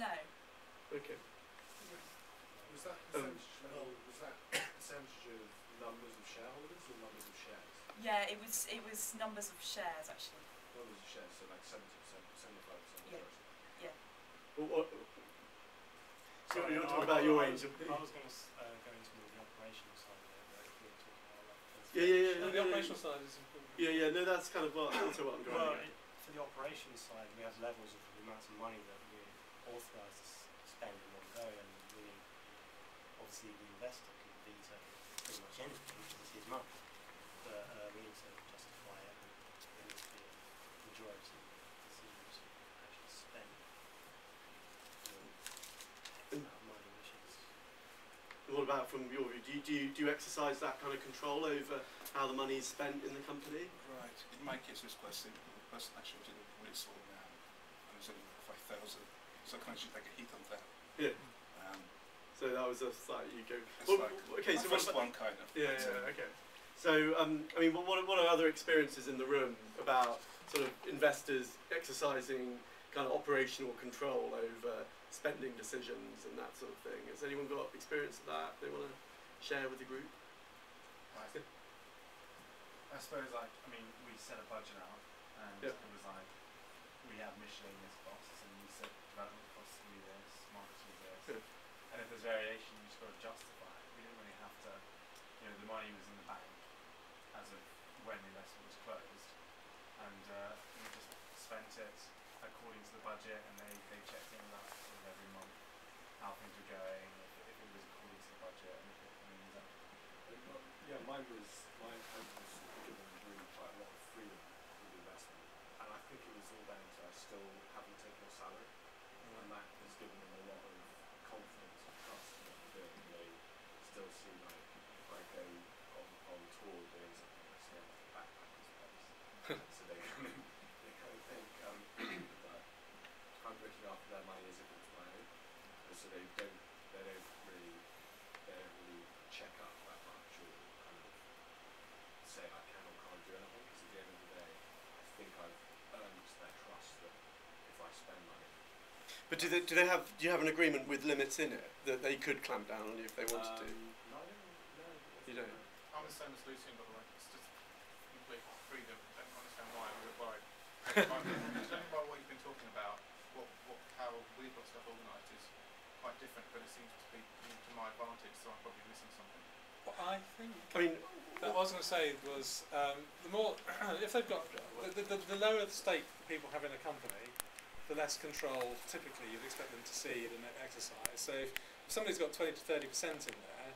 No. Okay. Was that percentage of numbers of shareholders or numbers of shares? Yeah, it was numbers of shares actually. Numbers of shares, so like 70%, 75%. Yeah. Yeah. Well, so Sorry, you're talking about your range of. I was going to go into more the operational side of it, but if we were talking about like Yeah. the operational side is important. Yeah. No, that's kind of also what I'm Well, driving at. for the operations side, we have levels of the amounts of money that we're authorised to spend in one go, and we obviously the investor can veto pretty much anything because it's his money. But we need to justify it, and there needs to be a majority that seems actually spent the amount of money, which is. What about from your view? Do you exercise that kind of control over how the money is spent in the company? Right. In my case, it's quite simple. The person actually did it when it's sold now, and it's only 5,000. So I can actually take a hit on that. Yeah. So that was a site you go. Well, like okay. So first one kind of. Yeah. Okay. So I mean, what are other experiences in the room about sort of investors exercising kind of operational control over spending decisions and that sort of thing? Has anyone got experience of that they want to share with the group? I suppose, like, I mean, we set a budget out, and it was like, we have miscellaneous costs, and we set development costs to do this, marketing to do this, and if there's variation, you just got to justify it. We didn't really have to, the money was in the bank as of when the investment was closed, and we just spent it according to the budget, and they checked in with us sort of every month how things were going, if it was according to the budget, and if it, Yeah, mine was given really quite a lot of freedom with the investment, and I think it was all down to I still haven't taken a salary, and that has given them a lot of confidence and trust in what they're doing. They still see, like, if I go on tour doing something, I stay at the backpackers place, so they kind of think that I'm looking after their money as if it's my own, and so they don't really check up that much or kind of say I can or can't do anything, because at the end of the day I think I've earned their trust that if I spend money. But do you have an agreement with limits in it that they could clamp down on you if they wanted to? No, I don't. You don't? I'm the same as Lucian, by the way. It's just complete freedom. I don't understand why we were worried. Judging by what you've been talking about, how we've got stuff organised is quite different, but it seems to be to my advantage, so I'm probably missing something. What I think. I mean, what I was going to say was the more if they've got the lower the stake people have in a company, the less control typically you'd expect them to see in an exercise. So if somebody's got 20 to 30% in there,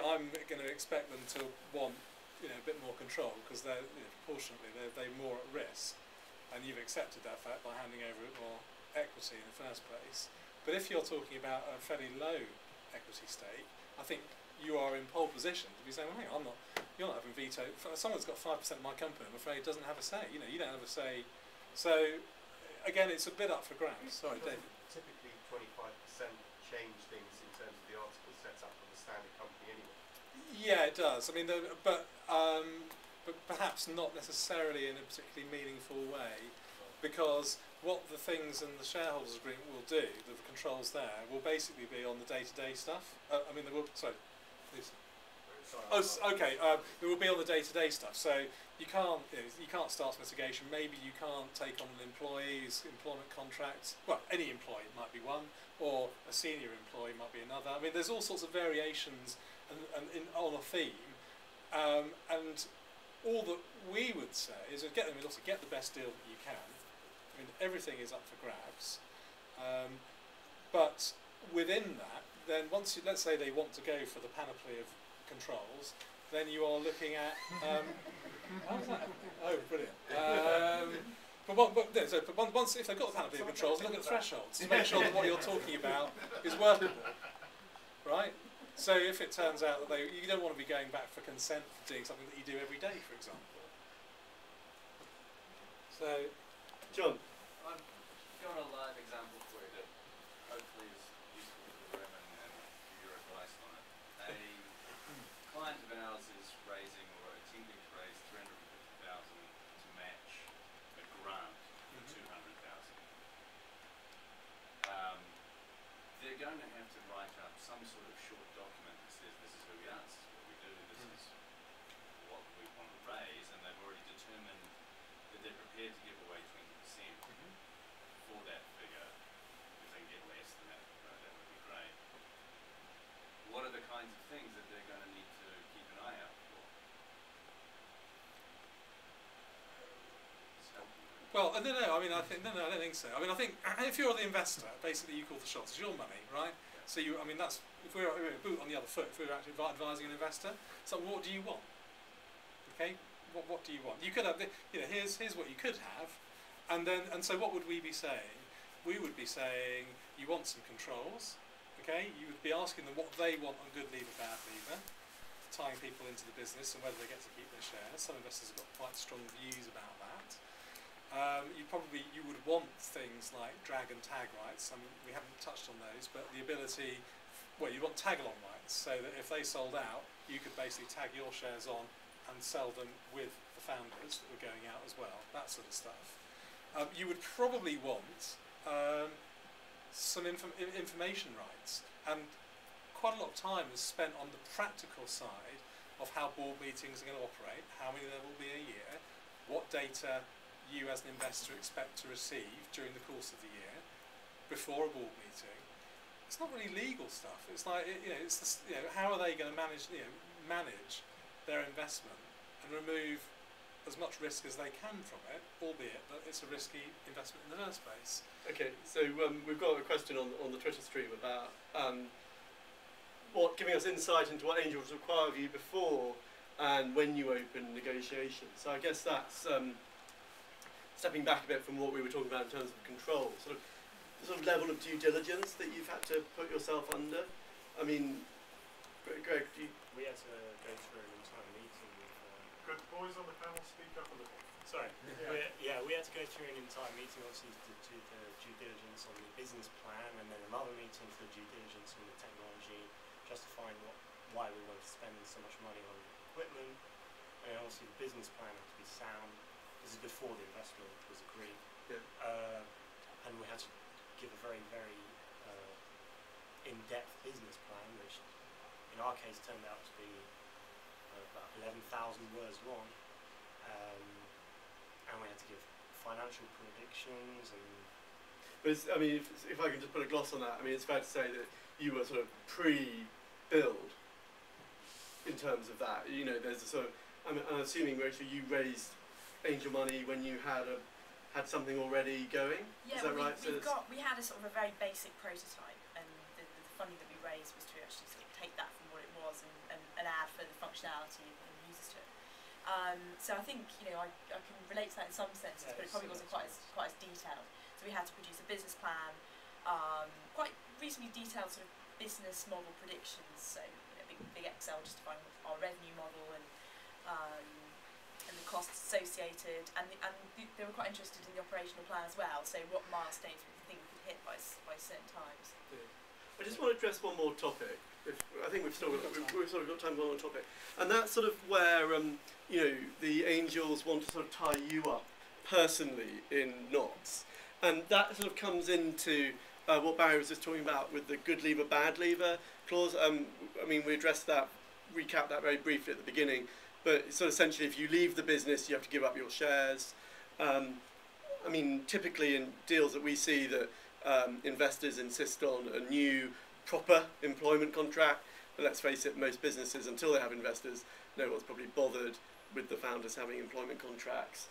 I'm going to expect them to want a bit more control, because they're proportionately they're more at risk, and you've accepted that fact by handing over a bit more equity in the first place. But if you're talking about a fairly low equity stake, I think you are in pole position to be saying, well, hang on, you're not having veto. Someone that's got 5% of my company, I'm afraid, doesn't have a say. You don't have a say. So again, it's a bit up for grabs. Sorry, David. Typically 25% change things in terms of the article set up of a standard company anyway. Yeah, it does. I mean, but perhaps not necessarily in a particularly meaningful way, because what the things in the shareholders agreement will do, the controls there, will basically be on the day-to-day stuff. I mean, sorry, please. Oh, okay. It will be on the day-to-day stuff. So you can't start mitigation. Maybe you can't take on an employee's employment contract. Well, any employee might be one, or a senior employee might be another. I mean, there's all sorts of variations on a theme, and all that we would say is get the best deal that you can. I mean, everything is up for grabs, but within that, then once let's say they want to go for the panoply of controls, then you are looking at. How's that? Oh, brilliant! But once if they've got the panoply of controls, look at the thresholds to make sure that what you're talking about is workable, right? So if it turns out that you don't want to be going back for consent for doing something that you do every day, for example. So, John. I've got a live example for you that hopefully is useful to the room and your advice on it. A client of ours is raising, or attempting to raise, 350,000 to match a grant for 200,000. some sort of short document that says this is who we are, this is what we do, this is what we want to raise, and they've already determined that they're prepared to give away 20% for that figure. If they can get less than that, that would be great. What are the kinds of things that they're going to need to keep an eye out for? It's helpful. Well, no, I mean, I don't think so. I mean, I think if you're the investor, basically you call the shots. It's your money, right? So I mean, that's if we're boot on the other foot. If we were actually advising an investor, so what do you want? Okay, what do you want? You could have, here's what you could have, and so what would we be saying? We would be saying you want some controls. Okay, you would be asking them what they want on good lever, bad lever, tying people into the business and whether they get to keep their shares. Some investors have got quite strong views about that. You would want things like drag and tag rights. I mean, we haven't touched on those, but the ability, well, you want tag-along rights, so that if they sold out, you could basically tag your shares on and sell them with the founders that were going out as well. That sort of stuff. You would probably want some information rights, and quite a lot of time is spent on the practical side of how board meetings are going to operate, how many there will be a year, what data you as an investor expect to receive during the course of the year before a board meeting. It's not really legal stuff. It's like it's this, how are they going to manage their investment and remove as much risk as they can from it, albeit that it's a risky investment in the first place. Okay, so we've got a question on the Twitter stream about giving us insight into what angels require of you before and when you open negotiations. So I guess that's stepping back a bit from what we were talking about in terms of control, the sort of level of due diligence that you've had to put yourself under. I mean, Greg, We had to go through an entire meeting with... Could boys on the panel speak up a little? Sorry. Yeah. We had to go through an entire meeting, obviously, to do the due diligence on the business plan, and then another meeting for due diligence on the technology, justifying why we wanted to spend so much money on equipment, and obviously the business plan had to be sound. This is before the investment was agreed. Yeah. And we had to give a very, very in-depth business plan, which in our case turned out to be about 11,000 words long. And we had to give financial predictions and... But I mean, if I can just put a gloss on that, I mean, it's fair to say that you were sort of pre-build in terms of that. There's a sort of... I'm assuming, Rachel, you raised angel money when you had something already going. Yeah, is that right? We had a sort of a very basic prototype, and the funding that we raised was to actually sort of take that from what it was and add further functionality and users to it. So I think I can relate to that in some senses, but it probably wasn't quite as detailed. So we had to produce a business plan, quite reasonably detailed sort of business model predictions. So big Excel justifying our revenue model and the costs associated, and they were quite interested in the operational plan as well. So what milestones we think we could hit by certain times. Yeah. I just want to address one more topic. I think we've sort of got time for one more topic, and that's sort of where the angels want to sort of tie you up personally in knots, and that sort of comes into what Barry was just talking about with the good lever, bad lever clause. I mean, we addressed that, recapped that very briefly at the beginning. But sort of essentially, if you leave the business, you have to give up your shares. I mean, typically in deals that we see that investors insist on a new proper employment contract. But let's face it, most businesses, until they have investors, no one's probably bothered with the founders having employment contracts.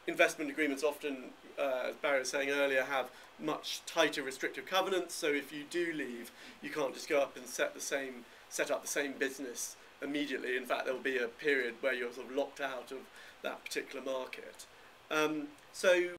Investment agreements often, as Barry was saying earlier, have much tighter restrictive covenants. So if you do leave, you can't just go up and set up the same business immediately. In fact, there will be a period where you're sort of locked out of that particular market. So